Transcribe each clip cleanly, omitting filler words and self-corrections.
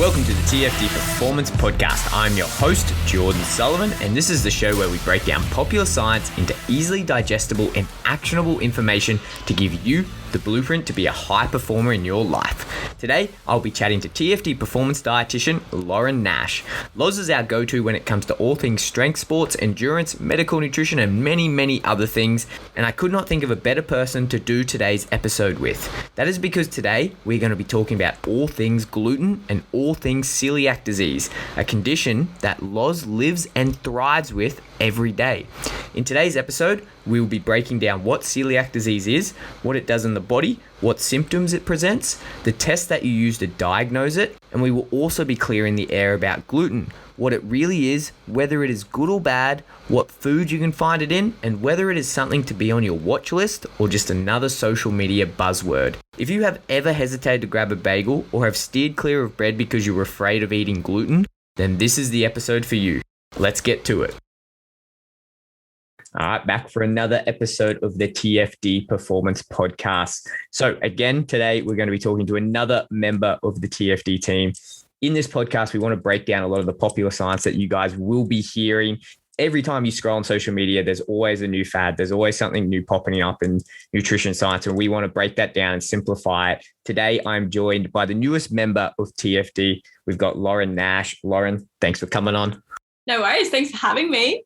Welcome to the TFD Performance Podcast. I'm your host, Jordan Sullivan, and this is the show where we break down popular science into easily digestible and actionable information to give you the blueprint to be a high performer in your life. Today, I'll be chatting to TFD Performance Dietitian, Lauren Nash. Loz is our go-to when it comes to all things strength sports, endurance, medical nutrition, and many other things, and I could not think of a better person to do today's episode with. That is because today, we're going to be talking about all things gluten and all things celiac disease, a condition that Loz lives and thrives with every day. In today's episode, we will be breaking down what celiac disease is, what it does in the body, what symptoms it presents, the tests that you use to diagnose it, and we will also be clearing the air about gluten, what it really is, whether it is good or bad, what food you can find it in, and whether it is something to be on your watch list or just another social media buzzword. If you have ever hesitated to grab a bagel or have steered clear of bread because you were afraid of eating gluten, then this is the episode for you. Let's get to it. All right, back for another episode of the TFD Performance Podcast. So again, today we're going to be talking to another member of the TFD team. In this podcast, we want to break down a lot of the popular science that you guys will be hearing. Every time you scroll on social media, there's always a new fad. There's always something new popping up in nutrition science, and we want to break that down and simplify it. Today, I'm joined by the newest member of TFD. We've got Lauren Nash. Lauren, thanks for coming on. No worries. Thanks for having me.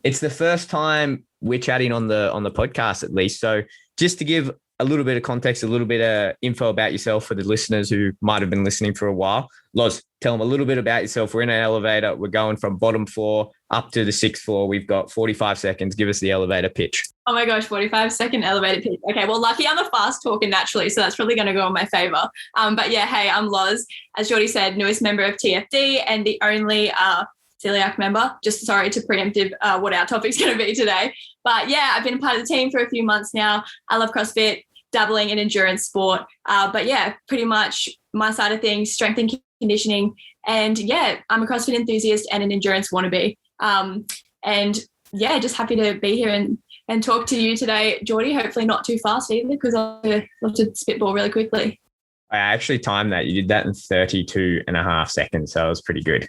It's the first time we're chatting on the podcast, at least. So just to give a little bit of context, a little bit of info about yourself for the listeners who might have been listening for a while. Loz, tell them a little bit about yourself. We're in an elevator. We're going from bottom floor up to the 6th floor. We've got 45 seconds. Give us the elevator pitch. Oh my gosh, 45-second elevator pitch. Okay, well, lucky I'm a fast talker naturally, so that's probably going to go in my favor. But yeah, hey, I'm Loz. As Jordy said, newest member of TFD and the only celiac member. Just sorry to preemptive what our topic's going to be today. But yeah, I've been a part of the team for a few months now. I love CrossFit, dabbling in endurance sport. But yeah, pretty much my side of things, strength and conditioning. And yeah, I'm a CrossFit enthusiast and an endurance wannabe. And yeah, just happy to be here and talk to you today, Jordy. Hopefully not too fast either, because I love to spitball really quickly. I actually timed that. You did that in 32 and a half seconds. So it was pretty good.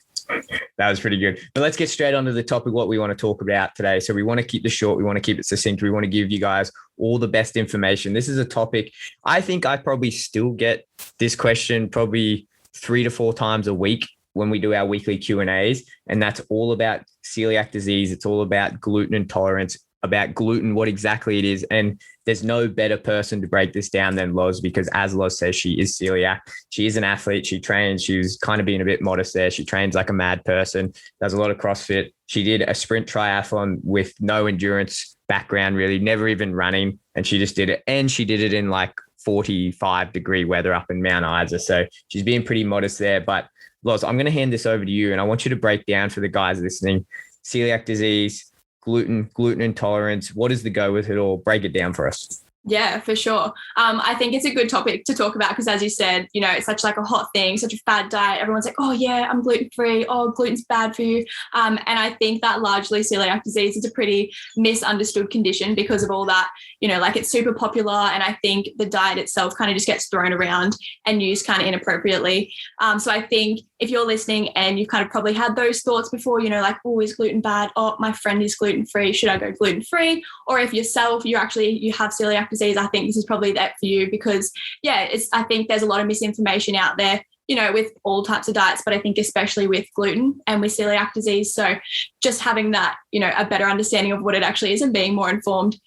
That was pretty good. But let's get straight onto the topic, what we want to talk about today. So we want to keep this short. We want to keep it succinct. We want to give you guys all the best information. This is a topic. I think I probably still get this question probably 3 to 4 times a week when we do our weekly Q&As. And that's all about celiac disease. It's all about gluten intolerance, about gluten, what exactly it is. And there's no better person to break this down than Loz, because as Loz says, she is celiac. She is an athlete. She trains. She was kind of being a bit modest there. She trains like a mad person, does a lot of CrossFit. She did a sprint triathlon with no endurance background, really, never even running. And she just did it. And she did it in like 45-degree weather up in Mount Isa. So she's being pretty modest there. But Loz, I'm going to hand this over to you. And I want you to break down for the guys listening, celiac disease, gluten intolerance. What is the go with it all? Break it down for us. Yeah, for sure. I think it's a good topic to talk about because, as you said, you know, it's such like a hot thing, such a fad diet. Everyone's like, oh yeah, I'm gluten-free. Oh, gluten's bad for you. And I think that largely celiac disease is a pretty misunderstood condition because of all that, you know, like it's super popular. And I think the diet itself kind of just gets thrown around and used kind of inappropriately. So I think if you're listening and you've kind of probably had those thoughts before, you know, like, oh, is gluten bad? Oh, my friend is gluten-free. Should I go gluten-free? Or if yourself, you have celiac disease, I think this is probably that for you because, yeah, I think there's a lot of misinformation out there, you know, with all types of diets, but I think especially with gluten and with celiac disease. So just having that, you know, a better understanding of what it actually is and being more informed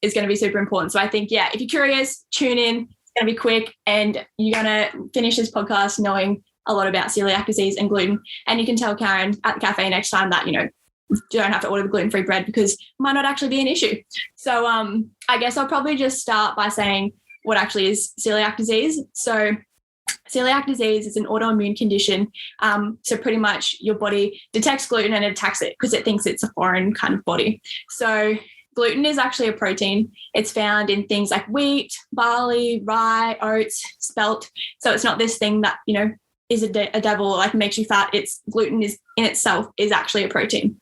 is going to be super important. So I think, yeah, if you're curious, tune in. It's going to be quick and you're going to finish this podcast knowing a lot about celiac disease and gluten. And you can tell Karen at the cafe next time that, you know, you don't have to order the gluten-free bread because it might not actually be an issue. So I guess I'll probably just start by saying what actually is celiac disease. So celiac disease is an autoimmune condition. So pretty much your body detects gluten and it attacks it because it thinks it's a foreign kind of body. So gluten is actually a protein. It's found in things like wheat, barley, rye, oats, spelt. So it's not this thing that, you know, is a devil, like makes you fat. It's gluten is in itself is actually a protein.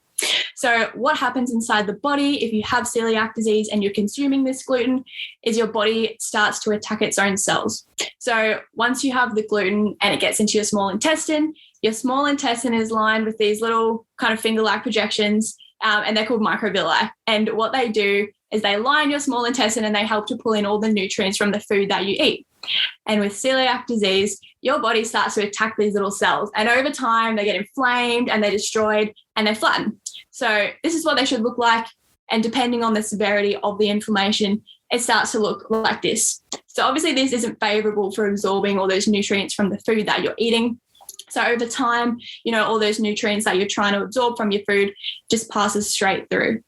So what happens inside the body if you have celiac disease and you're consuming this gluten is your body starts to attack its own cells. So once you have the gluten and it gets into your small intestine is lined with these little kind of finger-like projections, and they're called microvilli. And what they do is they line your small intestine and they help to pull in all the nutrients from the food that you eat. And with celiac disease, your body starts to attack these little cells. And over time, they get inflamed and they're destroyed and they flatten. So this is what they should look like. And depending on the severity of the inflammation, it starts to look like this. So obviously, this isn't favorable for absorbing all those nutrients from the food that you're eating. So over time, all those nutrients that you're trying to absorb from your food just passes straight through.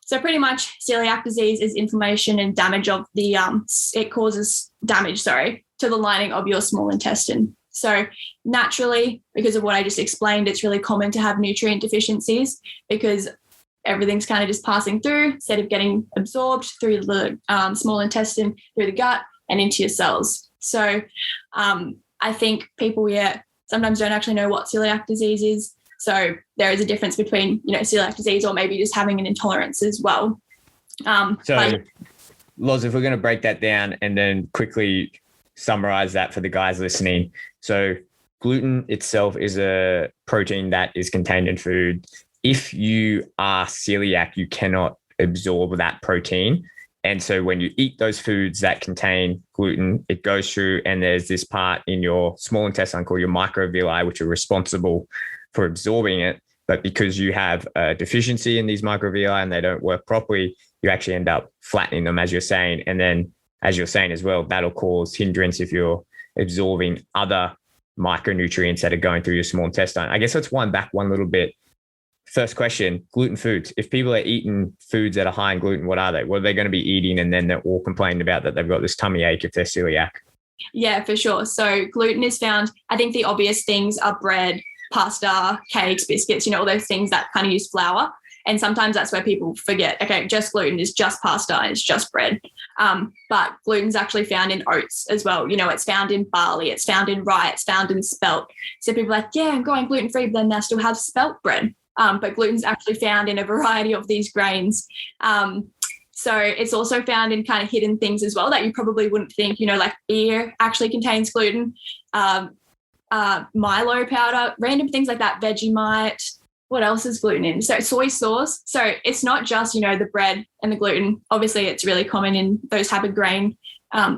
So pretty much celiac disease is inflammation and damage of the, it causes damage, to the lining of your small intestine. So naturally, because of what I just explained, it's really common to have nutrient deficiencies because everything's kind of just passing through instead of getting absorbed through the small intestine, through the gut and into your cells. So I think people, sometimes don't actually know what celiac disease is. So there is a difference between, celiac disease or maybe just having an intolerance as well. Loz, if we're going to break that down and then quickly summarize that for the guys listening. So gluten itself is a protein that is contained in food. If you are celiac, you cannot absorb that protein. And so when you eat those foods that contain gluten, it goes through and there's this part in your small intestine called your microvilli, which are responsible for absorbing it. But because you have a deficiency in these microvilli and they don't work properly, you actually end up flattening them, as you're saying. And then, as you're saying as well, that'll cause hindrance if you're absorbing other micronutrients that are going through your small intestine. I guess let's wind back one little bit. First question, gluten foods. If people are eating foods that are high in gluten, what are they? What are they going to be eating? And then they're all complaining about that they've got this tummy ache if they're celiac. Yeah, for sure. So gluten is found, I think the obvious things are bread, pasta, cakes, biscuits, all those things that kind of use flour. And sometimes that's where people forget, okay, just gluten is just pasta and it's just bread. But gluten's actually found in oats as well. It's found in barley, it's found in rye, it's found in spelt. So people are like, yeah, I'm going gluten-free, but then they still have spelt bread. But gluten's actually found in a variety of these grains. So it's also found in kind of hidden things as well that you probably wouldn't think, like beer actually contains gluten, Milo powder, random things like that, Vegemite. What else is gluten in? So soy sauce. So it's not just, the bread and the gluten. Obviously, it's really common in those type of grain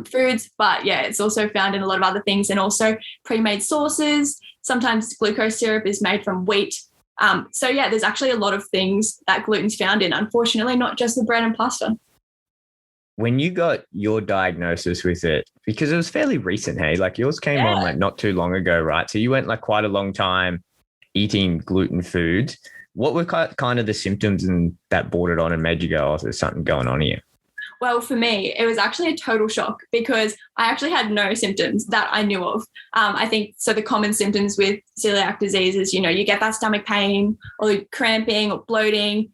foods. But yeah, it's also found in a lot of other things and also pre-made sauces. Sometimes glucose syrup is made from wheat. So yeah, there's actually a lot of things that gluten's found in, unfortunately, not just the bread and pasta. When you got your diagnosis with it, because it was fairly recent, hey, like yours came on like not too long ago, right? So you went like quite a long time eating gluten foods. What were kind of the symptoms and that brought it on and made you go, oh, there's something going on here? Well, for me, it was actually a total shock because I actually had no symptoms that I knew of. I think so the common symptoms with celiac disease is, you get that stomach pain or cramping or bloating.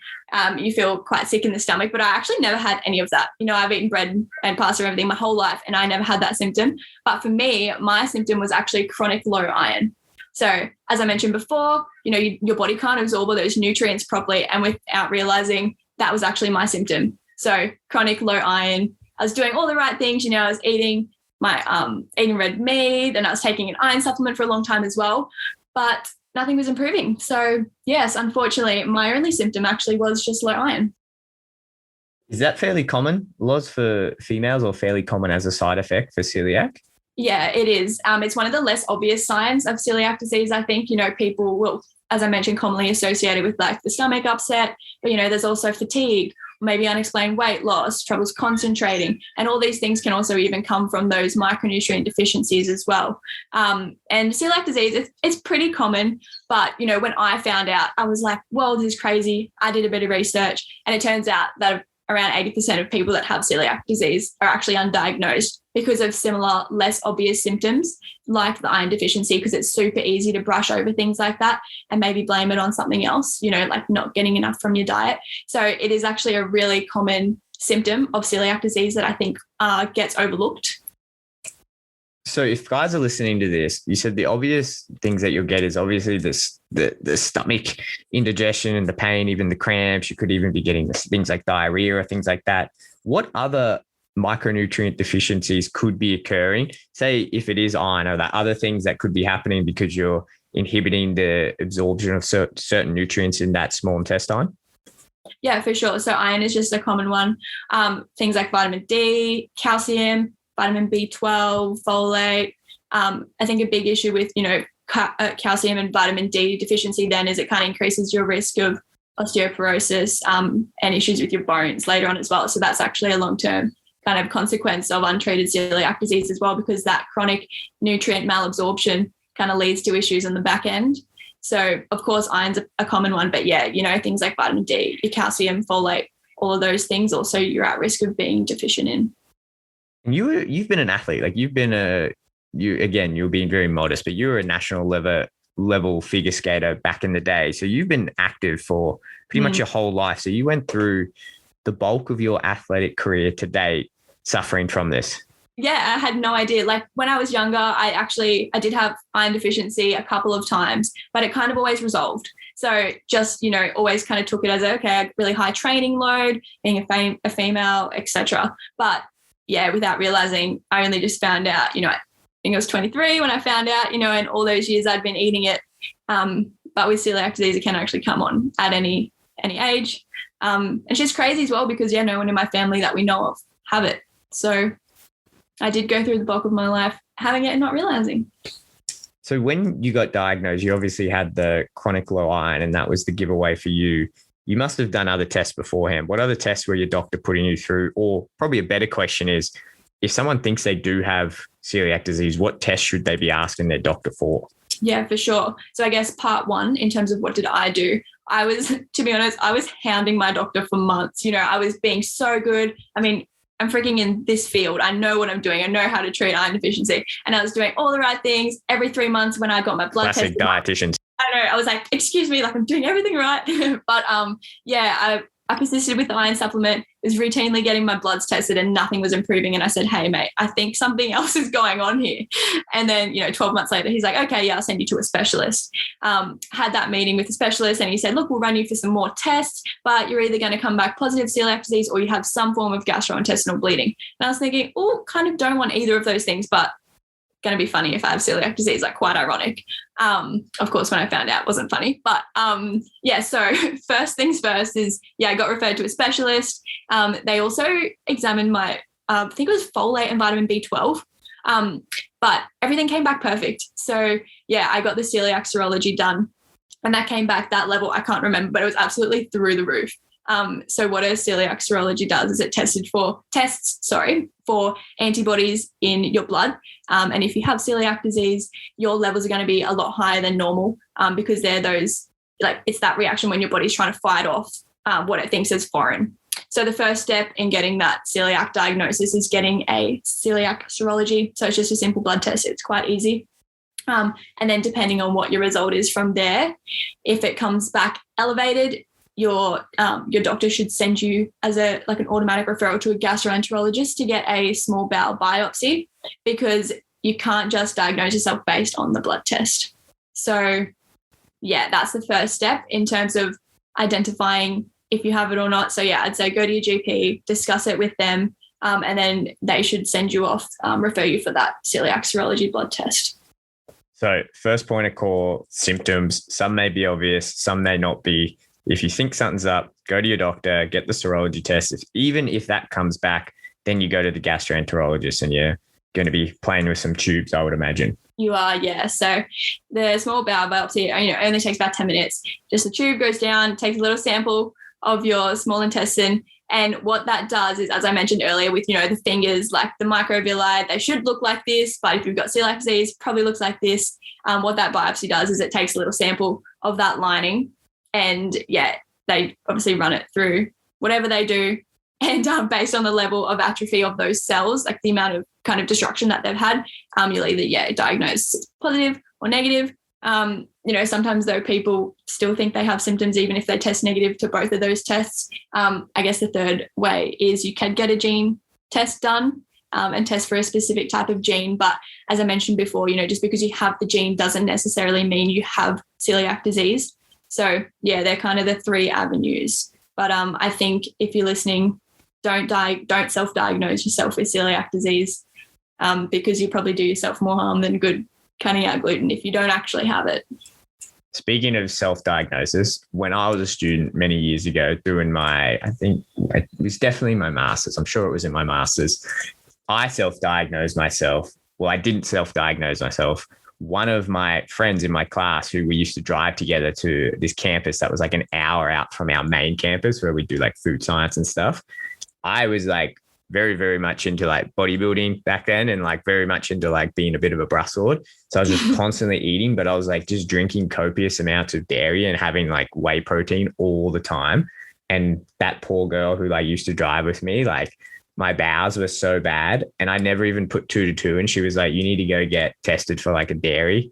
You feel quite sick in the stomach, but I actually never had any of that. I've eaten bread and pasta and everything my whole life and I never had that symptom. But for me, my symptom was actually chronic low iron. So as I mentioned before, your body can't absorb all those nutrients properly and without realizing that was actually my symptom. So chronic low iron, I was doing all the right things. I was eating my eating red meat and I was taking an iron supplement for a long time as well, but nothing was improving. So yes, unfortunately, my only symptom actually was just low iron. Is that fairly common, Loz, for females or fairly common as a side effect for celiac? Yeah, it is. It's one of the less obvious signs of celiac disease. I think, people will, as I mentioned, commonly associated with like the stomach upset, but, there's also fatigue, maybe unexplained weight loss, troubles concentrating, and all these things can also even come from those micronutrient deficiencies as well. And celiac disease, it's pretty common, but, when I found out, I was like, well, this is crazy. I did a bit of research and it turns out that around 80% of people that have celiac disease are actually undiagnosed because of similar, less obvious symptoms like the iron deficiency, because it's super easy to brush over things like that and maybe blame it on something else, like not getting enough from your diet. So it is actually a really common symptom of celiac disease that I think gets overlooked. So if guys are listening to this, you said the obvious things that you'll get is obviously this the stomach indigestion and the pain, even the cramps. You could even be getting things like diarrhea or things like that. What other micronutrient deficiencies could be occurring? Say if it is iron, or that other things that could be happening because you're inhibiting the absorption of certain nutrients in that small intestine? Yeah, for sure. So iron is just a common one. Things like vitamin D, calcium, vitamin B12, folate. I think a big issue with, calcium and vitamin D deficiency then is it kind of increases your risk of osteoporosis and issues with your bones later on as well. So that's actually a long-term kind of consequence of untreated celiac disease as well, because that chronic nutrient malabsorption kind of leads to issues on the back end. So, of course, iron's a common one, but yeah, things like vitamin D, your calcium, folate, all of those things also you're at risk of being deficient in. And you've been an athlete, like you've been you're being very modest, but you were a national level figure skater back in the day. So you've been active for pretty much your whole life. So you went through the bulk of your athletic career to date suffering from this. Yeah, I had no idea. Like when I was younger, I did have iron deficiency a couple of times, but it kind of always resolved. So just, always kind of took it as, okay, really high training load, being a female, etc. But yeah, without realizing, I only just found out, I think I was 23 when I found out, and all those years I'd been eating it. But with celiac disease, it can actually come on at any age. And it's just crazy as well because, no one in my family that we know of have it. So I did go through the bulk of my life having it and not realizing. So when you got diagnosed, you obviously had the chronic low iron and that was the giveaway for you. You must have done other tests beforehand. What other tests were your doctor putting you through? Or probably a better question is, if someone thinks they do have celiac disease, what tests should they be asking their doctor for? Yeah, for sure. So I guess part one, in terms of what did I do, to be honest, I was hounding my doctor for months. I was being so good. I mean, I'm freaking in this field. I know what I'm doing. I know how to treat iron deficiency. And I was doing all the right things every 3 months when I got my blood test. Classic dietitians. I know. I was like, excuse me, like I'm doing everything right. But I persisted with the iron supplement, was routinely getting my bloods tested and nothing was improving. And I said, hey, mate, I think something else is going on here. And then, 12 months later, he's like, okay, yeah, I'll send you to a specialist. Had that meeting with the specialist and he said, look, we'll run you for some more tests, but you're either going to come back positive celiac disease or you have some form of gastrointestinal bleeding. And I was thinking, kind of don't want either of those things, but going to be funny if I have celiac disease, like quite ironic. Of course, when I found out it wasn't funny, but so first things first is, I got referred to a specialist. They also examined my, I think it was folate and vitamin B12, but everything came back perfect. So I got the celiac serology done and that came back that level. I can't remember, but it was absolutely through the roof. So what a celiac serology does is it tests for antibodies in your blood. And if you have celiac disease, your levels are going to be a lot higher than normal because they're those, it's that reaction when your body's trying to fight off what it thinks is foreign. So the first step in getting that celiac diagnosis is getting a celiac serology. So it's just a simple blood test. It's quite easy. And then depending on what your result is from there, if it comes back elevated, your doctor should send you as an automatic referral to a gastroenterologist to get a small bowel biopsy because you can't just diagnose yourself based on the blood test. So that's the first step in terms of identifying if you have it or not. So I'd say go to your GP, discuss it with them, and then they should send you off, refer you for that celiac serology blood test. So first point of call, symptoms, some may be obvious, some may not be. If you think something's up, go to your doctor, get the serology test. Even if that comes back, then you go to the gastroenterologist and you're going to be playing with some tubes, I would imagine. You are, yeah. So the small bowel biopsy, only takes about 10 minutes. Just the tube goes down, takes a little sample of your small intestine. And what that does is, as I mentioned earlier, with, the fingers, like the microvilli, they should look like this, but if you've got celiac disease, probably looks like this. What that biopsy does is it takes a little sample of that lining. And they obviously run it through whatever they do. And based on the level of atrophy of those cells, like the amount of kind of destruction that they've had, you'll either, diagnose positive or negative. Sometimes though people still think they have symptoms even if they test negative to both of those tests. I guess the third way is you can get a gene test done. and test for a specific type of gene. But as I mentioned before, just because you have the gene doesn't necessarily mean you have celiac disease. So yeah, they're kind of the three avenues. But I think if you're listening, don't self-diagnose yourself with celiac disease, because you probably do yourself more harm than good cutting out gluten if you don't actually have it. Speaking of self-diagnosis, when I was a student many years ago doing I think it was definitely my master's. I'm sure it was in my master's. I self-diagnosed myself. Well, I didn't self-diagnose myself. One of my friends in my class who we used to drive together to this campus that was like an hour out from our main campus where we do like food science and stuff. I was like very, very much into like bodybuilding back then and like very much into like being a bit of a brussword. So I was just constantly eating, but I was like just drinking copious amounts of dairy and having like whey protein all the time. And that poor girl who like used to drive with me, like my bowels were so bad and I never even put 2 to 2. And she was like, you need to go get tested for like a dairy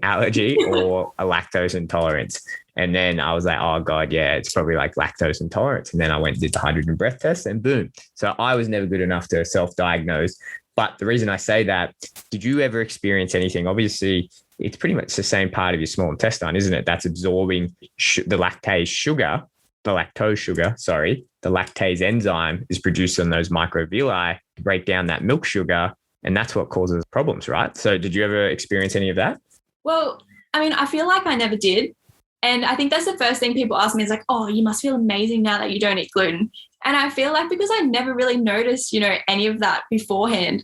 allergy or a lactose intolerance. And then I was like, oh God, yeah, it's probably like lactose intolerance. And then I went and did the hydrogen breath test and boom. So I was never good enough to self-diagnose. But the reason I say that, did you ever experience anything? Obviously, it's pretty much the same part of your small intestine, isn't it? That's absorbing the lactose sugar. The lactase enzyme is produced on those microvilli to break down that milk sugar. And that's what causes problems, right? So did you ever experience any of that? Well, I mean, I feel like I never did. And I think that's the first thing people ask me is like, oh, you must feel amazing now that you don't eat gluten. And I feel like because I never really noticed, any of that beforehand,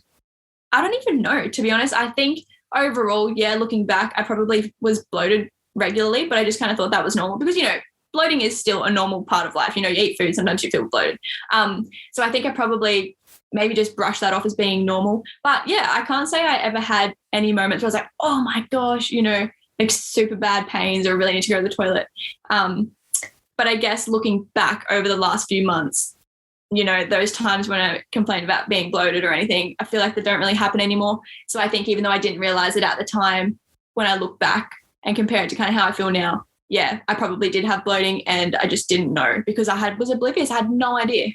I don't even know, to be honest. I think overall, yeah, looking back, I probably was bloated regularly, but I just kind of thought that was normal because, bloating is still a normal part of life. You eat food, sometimes you feel bloated. So I think I probably maybe just brushed that off as being normal. But yeah, I can't say I ever had any moments where I was like, oh my gosh, like super bad pains or really need to go to the toilet. But I guess looking back over the last few months, those times when I complained about being bloated or anything, I feel like they don't really happen anymore. So I think even though I didn't realize it at the time, when I look back and compare it to kind of how I feel now, yeah, I probably did have bloating and I just didn't know because I was oblivious. I had no idea.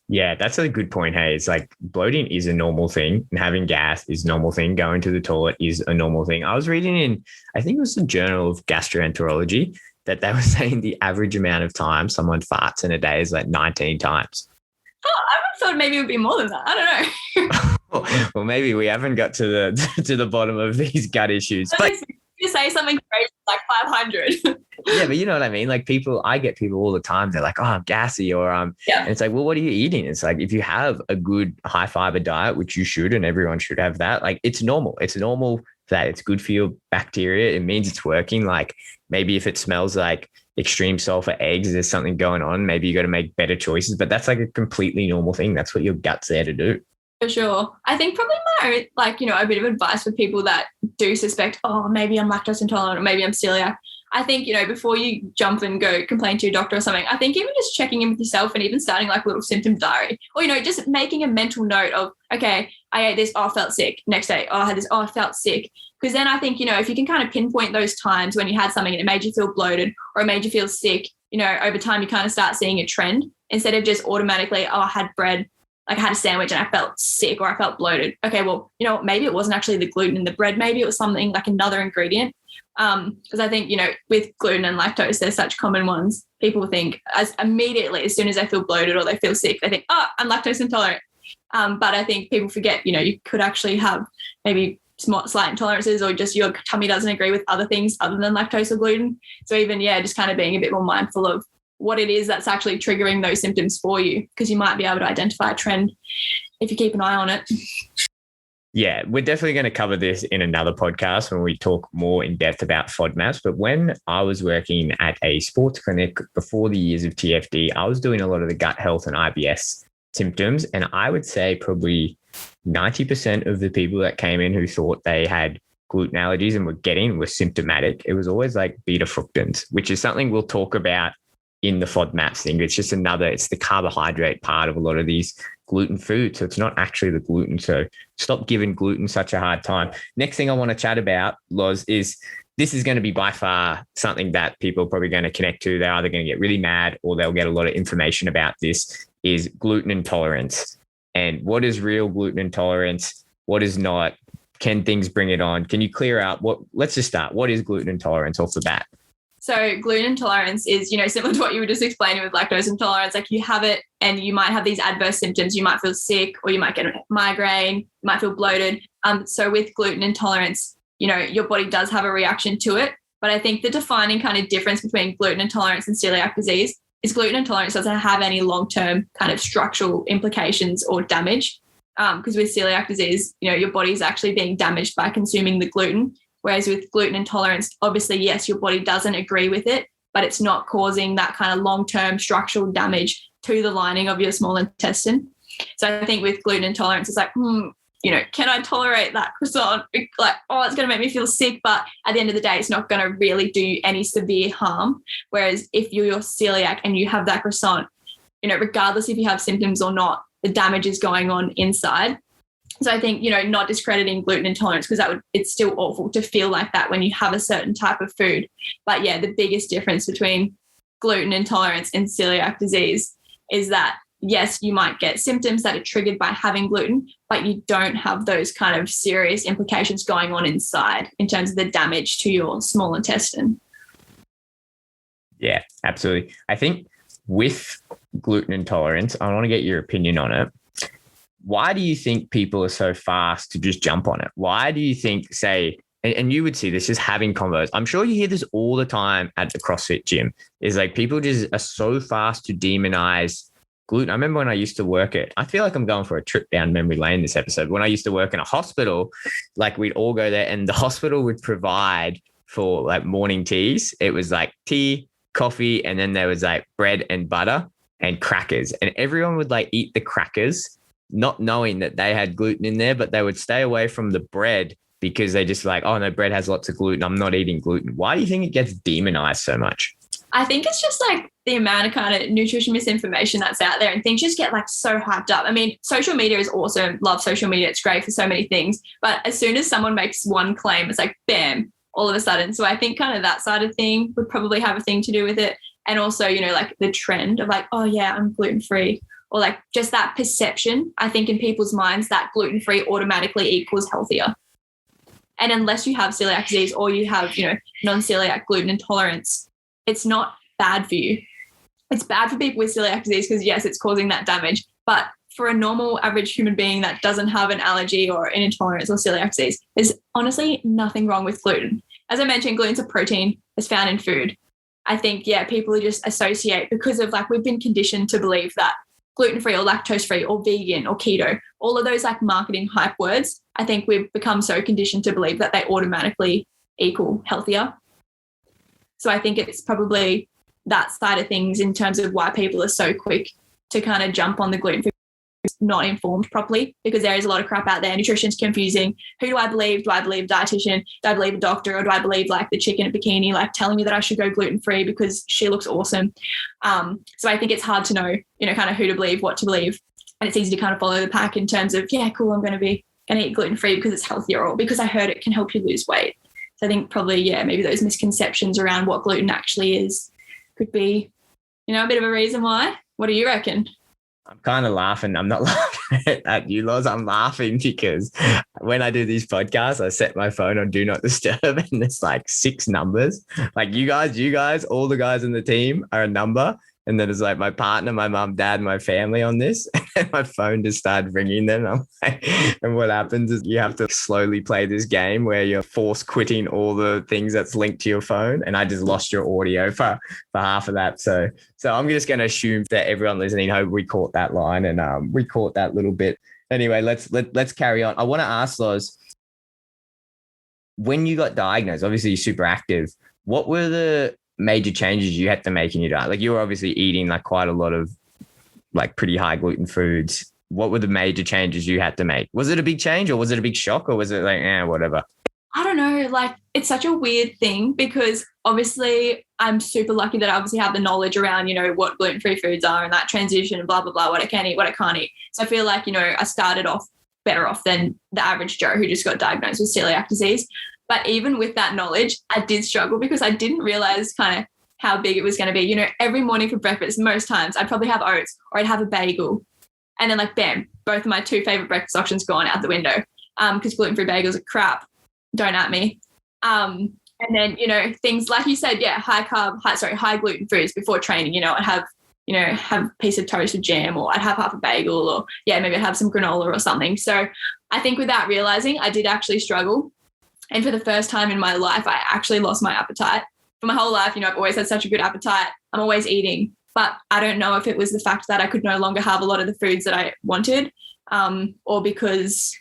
Yeah, that's a good point. Hey, it's like bloating is a normal thing and having gas is a normal thing. Going to the toilet is a normal thing. I was reading in, I think it was the Journal of Gastroenterology, that they were saying the average amount of time someone farts in a day is like 19 times. Oh, I would have thought maybe it would be more than that. I don't know. Well, maybe we haven't got to the bottom of these gut issues. But you say something crazy like 500. Yeah, but you know what I mean? Like I get people all the time. They're like, oh, I'm gassy or and it's like, well, what are you eating? It's like, if you have a good high fiber diet, which you should, and everyone should have that, like it's normal. It's normal that it's good for your bacteria. It means it's working. Like maybe if it smells like extreme sulfur eggs, there's something going on. Maybe you got to make better choices, but that's like a completely normal thing. That's what your gut's there to do. For sure. I think probably a bit of advice for people that do suspect, oh, maybe I'm lactose intolerant or maybe I'm celiac. I think, before you jump and go complain to your doctor or something, I think even just checking in with yourself and even starting like a little symptom diary or, just making a mental note of, okay, I ate this, oh, I felt sick. Next day, oh, I had this, oh, I felt sick. Because then I think, if you can kind of pinpoint those times when you had something and it made you feel bloated or it made you feel sick, over time you kind of start seeing a trend instead of just automatically, oh, I had bread. Like I had a sandwich and I felt sick or I felt bloated. Okay, well, maybe it wasn't actually the gluten in the bread. Maybe it was something like another ingredient. Because I think, with gluten and lactose, they're such common ones. People think as soon as they feel bloated or they feel sick, they think, oh, I'm lactose intolerant. But I think people forget, you could actually have maybe slight intolerances or just your tummy doesn't agree with other things other than lactose or gluten. So even, just kind of being a bit more mindful of what it is that's actually triggering those symptoms for you, because you might be able to identify a trend if you keep an eye on it. Yeah, we're definitely going to cover this in another podcast when we talk more in depth about FODMAPs. But when I was working at a sports clinic before the years of TFD, I was doing a lot of the gut health and IBS symptoms. And I would say probably 90% of the people that came in who thought they had gluten allergies and were symptomatic. It was always like beta fructans, which is something we'll talk about in the FODMAPs thing. It's just it's the carbohydrate part of a lot of these gluten foods. So it's not actually the gluten. So stop giving gluten such a hard time. Next thing I want to chat about, Loz, is this is going to be by far something that people are probably going to connect to. They're either going to get really mad or they'll get a lot of information about this, is gluten intolerance. and what is real gluten intolerance? What is not? Can things bring it on? Can you clear out let's just start. What is gluten intolerance off the bat? So gluten intolerance is, similar to what you were just explaining with lactose intolerance. Like you have it and you might have these adverse symptoms. You might feel sick or you might get a migraine, you might feel bloated. So with gluten intolerance, your body does have a reaction to it. But I think the defining kind of difference between gluten intolerance and celiac disease is gluten intolerance doesn't have any long-term kind of structural implications or damage. Because with celiac disease, your body's actually being damaged by consuming the gluten. Whereas with gluten intolerance, obviously, yes, your body doesn't agree with it, but it's not causing that kind of long-term structural damage to the lining of your small intestine. So I think with gluten intolerance, it's like, can I tolerate that croissant? Like, it's going to make me feel sick, but at the end of the day, it's not going to really do any severe harm. Whereas if you're celiac and you have that croissant, regardless if you have symptoms or not, the damage is going on inside. So I think, not discrediting gluten intolerance because it's still awful to feel like that when you have a certain type of food. But yeah, the biggest difference between gluten intolerance and celiac disease is that, yes, you might get symptoms that are triggered by having gluten, but you don't have those kind of serious implications going on inside in terms of the damage to your small intestine. Yeah, absolutely. I think with gluten intolerance, I want to get your opinion on it. Why do you think people are so fast to just jump on it? Why do you think, say, and you would see this just having convos. I'm sure you hear this all the time at the CrossFit gym, is like people just are so fast to demonize gluten. I remember when I used to work I feel like I'm going for a trip down memory lane this episode. When I used to work in a hospital, like we'd all go there and the hospital would provide for like morning teas. It was like tea, coffee, and then there was like bread and butter and crackers. And everyone would like eat the crackers, not knowing that they had gluten in there, but they would stay away from the bread because they just like, oh no, bread has lots of gluten. I'm not eating gluten. Why do you think it gets demonized so much? I think it's just like the amount of kind of nutrition misinformation that's out there and things just get like so hyped up. I mean, social media is awesome. Love social media. It's great for so many things. But as soon as someone makes one claim, it's like, bam, all of a sudden. So I think kind of that side of thing would probably have a thing to do with it. And also, like the trend of like, oh yeah, I'm gluten-free. Or like just that perception, I think in people's minds that gluten-free automatically equals healthier. And unless you have celiac disease or you have, non-celiac gluten intolerance, it's not bad for you. It's bad for people with celiac disease because, yes, it's causing that damage. But for a normal average human being that doesn't have an allergy or an intolerance or celiac disease, there's honestly nothing wrong with gluten. As I mentioned, gluten's a protein that's found in food. I think, people just associate because of like we've been conditioned to believe that gluten-free or lactose-free or vegan or keto, all of those like marketing hype words, I think we've become so conditioned to believe that they automatically equal healthier. So I think it's probably that side of things in terms of why people are so quick to kind of jump on the gluten-free, not informed properly, because there is a lot of crap out there. Nutrition's confusing. Who do I believe? Do I believe a dietitian? Do I believe a doctor? Or do I believe like the chick in a bikini, like telling me that I should go gluten-free because she looks awesome? So I think it's hard to know, kind of who to believe, what to believe. And it's easy to kind of follow the pack in terms of, yeah, cool, I'm going to eat gluten-free because it's healthier or because I heard it can help you lose weight. So I think probably, maybe those misconceptions around what gluten actually is could be, a bit of a reason why. What do you reckon? I'm kind of laughing. I'm not laughing at you, Loz. I'm laughing because when I do these podcasts, I set my phone on do not disturb and there's like 6 numbers. Like you guys, all the guys in the team are a number. And then it's like my partner, my mom, dad, my family on this. And my phone just started ringing then. I'm like, and what happens is you have to slowly play this game where you're force quitting all the things that's linked to your phone. And I just lost your audio for half of that. So I'm just going to assume that everyone listening, hope we caught that line and we caught that little bit. Anyway, let's carry on. I want to ask Loz, when you got diagnosed, obviously you're super active. What were the major changes you had to make in your diet? Like you were obviously eating like quite a lot of like pretty high gluten foods. What were the major changes you had to make? Was it a big change or was it a big shock or was it like, whatever? I don't know. Like it's such a weird thing because obviously I'm super lucky that I obviously have the knowledge around, what gluten-free foods are and that transition and blah, blah, blah, what I can eat, what I can't eat. So I feel like, I started off better off than the average Joe who just got diagnosed with celiac disease. But even with that knowledge, I did struggle because I didn't realize kind of how big it was going to be. Every morning for breakfast, most times I'd probably have oats or I'd have a bagel. And then like, bam, both of my two favorite breakfast options gone out the window because gluten-free bagels are crap. Don't at me. And then, things like you said, high gluten foods before training. I'd have a piece of toast with jam, or I'd have half a bagel, or maybe I'd have some granola or something. So I think without realizing, I did actually struggle. And for the first time in my life, I actually lost my appetite. For my whole life, I've always had such a good appetite. I'm always eating. But I don't know if it was the fact that I could no longer have a lot of the foods that I wanted, or because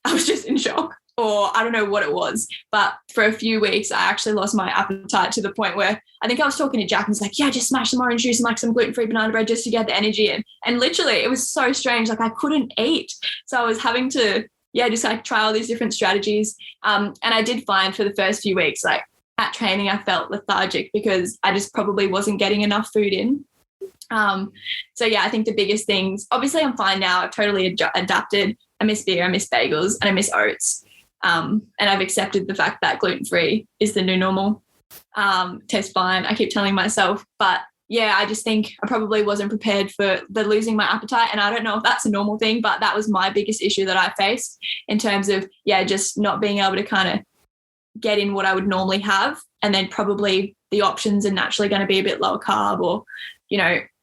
I was just in shock, or I don't know what it was. But for a few weeks, I actually lost my appetite to the point where I think I was talking to Jack and he's like, yeah, just smash some orange juice and like some gluten-free banana bread just to get the energy in. And literally it was so strange. Like I couldn't eat. So I was having to, just like try all these different strategies. And I did find for the first few weeks, like at training, I felt lethargic because I just probably wasn't getting enough food in. I think the biggest things, obviously I'm fine now. I've totally adapted. I miss beer, I miss bagels, and I miss oats. And I've accepted the fact that gluten-free is the new normal. Tastes fine, I keep telling myself. But I just think I probably wasn't prepared for the losing my appetite. And I don't know if that's a normal thing, but that was my biggest issue that I faced in terms of, just not being able to kind of get in what I would normally have. And then probably the options are naturally going to be a bit lower carb, or,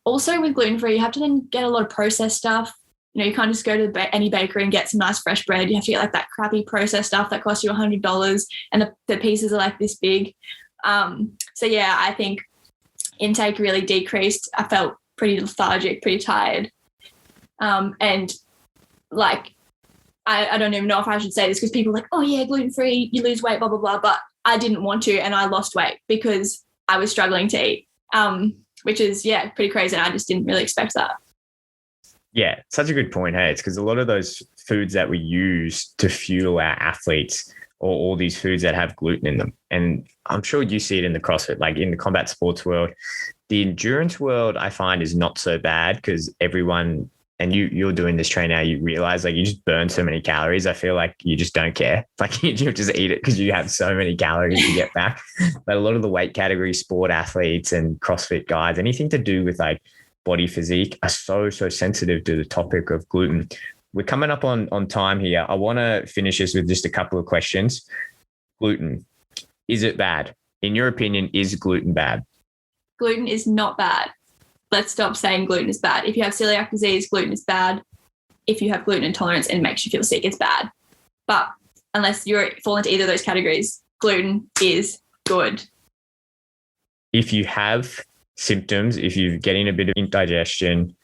also with gluten-free, you have to then get a lot of processed stuff. You can't just go to any bakery and get some nice fresh bread. You have to get like that crappy processed stuff that costs you $100, and the pieces are like this big. I think intake really decreased. I felt pretty lethargic, pretty tired. And like, I don't even know if I should say this because people are like, oh yeah, gluten-free, you lose weight, blah, blah, blah. But I didn't want to, and I lost weight because I was struggling to eat, which is, pretty crazy. And I just didn't really expect that. Yeah, such a good point. Hey, it's because a lot of those foods that we use to fuel our athletes, or all these foods that have gluten in them. And I'm sure you see it in the CrossFit, like in the combat sports world. The endurance world, I find, is not so bad because everyone, and you're doing this train now, you realize like you just burn so many calories. I feel like you just don't care. Like you just eat it because you have so many calories to get back. But a lot of the weight category sport athletes and CrossFit guys, anything to do with like body physique, are so sensitive to the topic of gluten. We're coming up on time here. I want to finish this with just a couple of questions. Gluten, is it bad? In your opinion, is gluten bad? Gluten is not bad. Let's stop saying gluten is bad. If you have celiac disease, gluten is bad. If you have gluten intolerance and it makes you feel sick, it's bad. But unless you fall into either of those categories, gluten is good. If you have symptoms, if you're getting a bit of indigestion,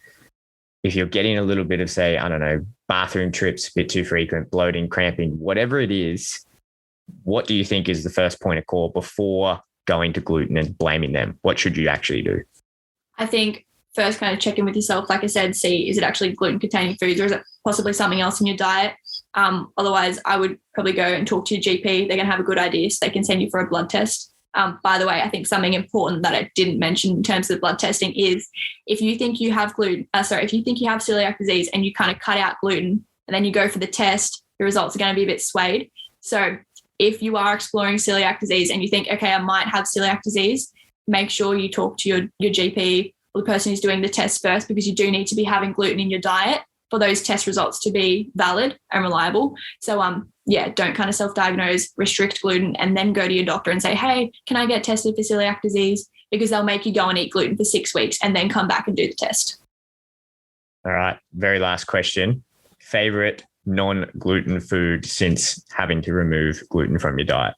if you're getting a little bit of, say, I don't know, bathroom trips, a bit too frequent, bloating, cramping, whatever it is, what do you think is the first point of call before going to gluten and blaming them? What should you actually do? I think first kind of check in with yourself. Like I said, see, is it actually gluten-containing foods, or is it possibly something else in your diet? Otherwise, I would probably go and talk to your GP. They're going to have a good idea, so they can send you for a blood test. By the way, I think something important that I didn't mention in terms of blood testing is if you think you have if you think you have celiac disease and you kind of cut out gluten and then you go for the test, the results are going to be a bit swayed. So if you are exploring celiac disease and you think, okay, I might have celiac disease, make sure you talk to your GP or the person who's doing the test first, because you do need to be having gluten in your diet for those test results to be valid and reliable. So, don't kind of self-diagnose, restrict gluten, and then go to your doctor and say, hey, can I get tested for celiac disease? Because they'll make you go and eat gluten for 6 weeks and then come back and do the test. All right. Very last question. Favorite non-gluten food since having to remove gluten from your diet?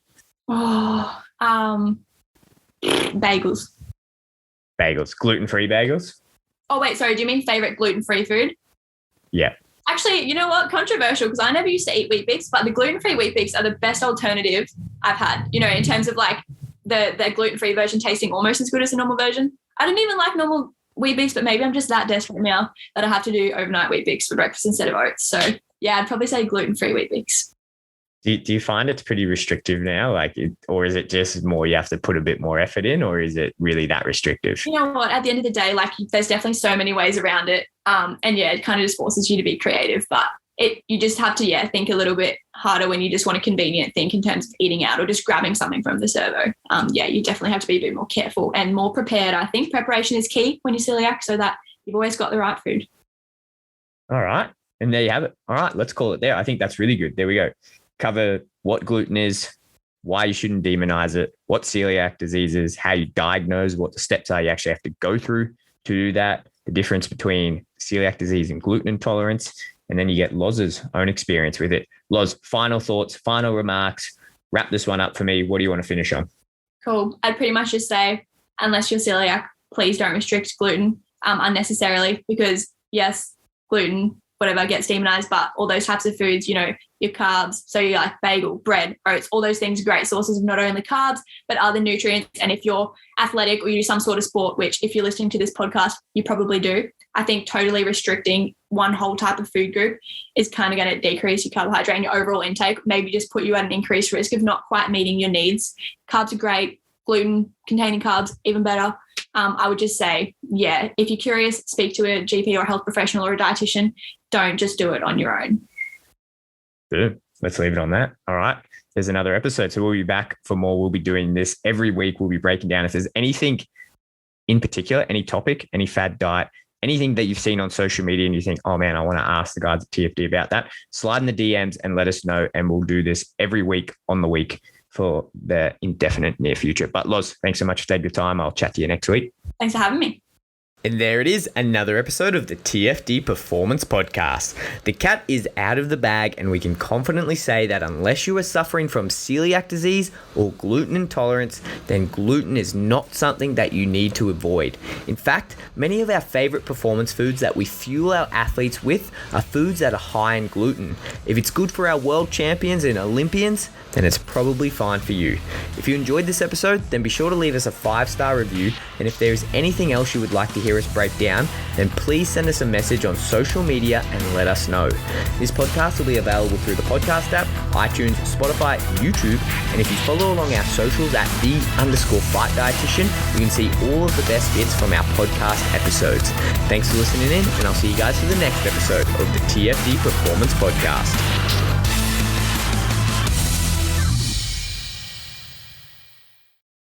Bagels. Bagels. Gluten-free bagels? Oh, wait, sorry. Do you mean favorite gluten-free food? Yeah. Actually, you know what? Controversial, because I never used to eat Weet Bix, but the gluten-free Weet Bix are the best alternative I've had, in terms of like the gluten-free version tasting almost as good as the normal version. I didn't even like normal Weet Bix, but maybe I'm just that desperate now that I have to do overnight Weet Bix for breakfast instead of oats. So yeah, I'd probably say gluten-free Weet Bix. Do you find it's pretty restrictive now? Or is it just more you have to put a bit more effort in, or is it really that restrictive? You know what? At the end of the day, there's definitely so many ways around it. It kind of just forces you to be creative, but you just have to, think a little bit harder when you just want a convenient thing in terms of eating out or just grabbing something from the servo. You definitely have to be a bit more careful and more prepared. I think preparation is key when you're celiac, so that you've always got the right food. All right. And there you have it. All right, let's call it there. I think that's really good. There we go. Cover what gluten is, why you shouldn't demonize it, what celiac disease is, how you diagnose, what the steps are you actually have to go through to do that, the difference between celiac disease and gluten intolerance, and then you get Loz's own experience with it. Loz, final thoughts, final remarks. Wrap this one up for me. What do you want to finish on? Cool. I'd pretty much just say, unless you're celiac, please don't restrict gluten unnecessarily, because yes, gluten, whatever, gets demonized, but all those types of foods, you know, your carbs, so you like bagel, bread, oats, all those things, great sources of not only carbs, but other nutrients. And if you're athletic or you do some sort of sport, which if you're listening to this podcast, you probably do, I think totally restricting one whole type of food group is kind of going to decrease your carbohydrate and your overall intake, maybe just put you at an increased risk of not quite meeting your needs. Carbs are great. Gluten containing carbs, even better. I would just say, yeah, if you're curious, speak to a GP or a health professional or a dietitian. Don't just do it on your own. Good. Let's leave it on that. All right. There's another episode. So we'll be back for more. We'll be doing this every week. We'll be breaking down if there's anything in particular, any topic, any fad diet, anything that you've seen on social media and you think, oh man, I want to ask the guys at TFD about that, slide in the DMs and let us know. And we'll do this every week on the week for the indefinite near future. But Loz, thanks so much for taking your time. I'll chat to you next week. Thanks for having me. And there it is, another episode of the TFD Performance Podcast. The cat is out of the bag, and we can confidently say that unless you are suffering from celiac disease or gluten intolerance, then gluten is not something that you need to avoid. In fact, many of our favorite performance foods that we fuel our athletes with are foods that are high in gluten. If it's good for our world champions and Olympians, then it's probably fine for you. If you enjoyed this episode, then be sure to leave us a 5-star review. And if there is anything else you would like to hear us break down, then please send us a message on social media and let us know. This podcast will be available through the podcast app, iTunes, Spotify, YouTube. And if you follow along our socials at _fight dietitian, you can see all of the best bits from our podcast episodes. Thanks for listening in, and I'll see you guys for the next episode of the TFD Performance Podcast.